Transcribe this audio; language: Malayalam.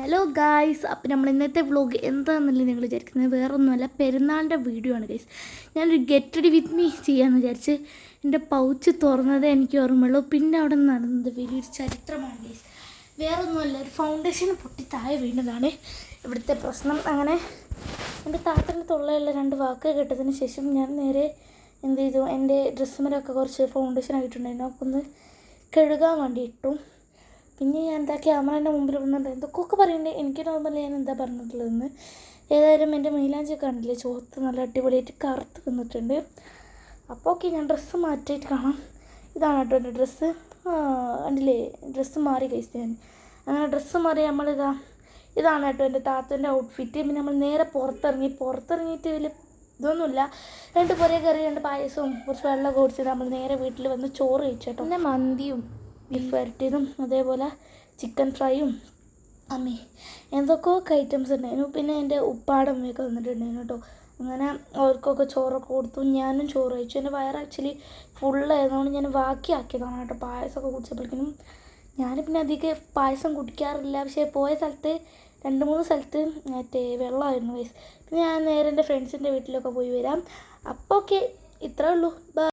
ഹലോ ഗായ്സ്, അപ്പോൾ നമ്മൾ ഇന്നത്തെ വ്ളോഗ് എന്താണെന്നല്ലേ നിങ്ങൾ വിചാരിക്കുന്നത്? വേറൊന്നുമല്ല, പെരുന്നാളിൻ്റെ വീഡിയോ ആണ് ഗൈസ്. ഞാനൊരു ഗെറ്റ് റെഡി വിത്ത് മീ ചെയ്യാമെന്ന് വിചാരിച്ച് എൻ്റെ പൗച്ച് തുറന്നത് എനിക്ക് ഓർമ്മയുള്ളൂ. പിന്നെ അവിടെ നടന്നത് വലിയൊരു ചരിത്രമാണ് ഗൈസ്. വേറൊന്നുമല്ല, ഒരു ഫൗണ്ടേഷൻ പൊട്ടി താഴെ വീണതാണ് ഇവിടുത്തെ പ്രശ്നം. അങ്ങനെ എൻ്റെ താത്തൻ്റെ തൊള്ളയുള്ള 2 വാക്ക് കേട്ടതിന് ശേഷം ഞാൻ നേരെ എന്ത് ചെയ്തു, എൻ്റെ ഡ്രസ്സുമേലൊക്കെ കുറച്ച് ഫൗണ്ടേഷൻ ആയിട്ടുണ്ടായിരുന്നു, അപ്പോൾ ഒന്ന് കഴുകാൻ വേണ്ടി ഇട്ടു. പിന്നെ ഞാൻ എന്താ ക്യാമറേൻ്റെ മുമ്പിൽ വന്നിട്ട് എന്തൊക്കെ പറയണ്ടേ, എനിക്ക് നോർമൽ ഞാൻ എന്താ പറഞ്ഞിട്ടുള്ളതെന്ന്. ഏതായാലും എൻ്റെ മൈലാഞ്ചി കണ്ടില്ലേ, ചോത്ത് നല്ല അടിപൊളിയായിട്ട് കറുത്ത് വന്നിട്ടുണ്ട്. അപ്പോൾ ഓക്കെ, ഞാൻ ഡ്രസ്സ് മാറ്റിയിട്ട് കാണാം. ഇതാണ് കേട്ടോ എൻ്റെ ഡ്രസ്സ്. കണ്ടില്ലേ, ഡ്രസ്സ് മാറി കഴിച്ചു ഞാൻ. അങ്ങനെ ഡ്രസ്സ് മാറി ഇതാണ് കേട്ടോ എൻ്റെ താത്തൻ്റെ ഔട്ട്ഫിറ്റ്. പിന്നെ നമ്മൾ നേരെ പുറത്തിറങ്ങിയിട്ട് വലിയ ഇതൊന്നുമില്ല. 2 പൊരേ കറി, 2 പായസവും കുറച്ച് വെള്ളം കുടിച്ച് നമ്മൾ നേരെ വീട്ടിൽ വന്ന് ചോറ് കഴിച്ചേട്ടോ. പിന്നെ മന്തിയും ബീഫ് വരട്ടിയതും അതേപോലെ ചിക്കൻ ഫ്രൈയും എന്തൊക്കെയൊക്കെ ഐറ്റംസ് ഉണ്ടായിരുന്നു. പിന്നെ എൻ്റെ ഉപ്പാടമ്മയൊക്കെ വന്നിട്ടുണ്ടായിരുന്നു കേട്ടോ. അങ്ങനെ അവർക്കൊക്കെ ചോറൊക്കെ കൊടുത്തു. ഞാനും ചോറ് കഴിച്ചു. എൻ്റെ വയറ് ആക്ച്വലി ഫുള്ളായതുകൊണ്ട് ഞാൻ ബാക്കിയാക്കിയതാണ് കേട്ടോ പായസമൊക്കെ കുടിച്ചപ്പോഴേക്കും. ഞാൻ പിന്നെ അധികം പായസം കുടിക്കാറില്ല, പക്ഷേ പോയ സ്ഥലത്ത് 2-3 സ്ഥലത്ത് മറ്റേ വെള്ളമായിരുന്നു ഗൈസ്. പിന്നെ ഞാൻ നേരെ എൻ്റെ ഫ്രണ്ട്സിൻ്റെ വീട്ടിലൊക്കെ പോയി വരാം. അപ്പോൾ ഓക്കെ, ഇത്രേ ഉള്ളൂ.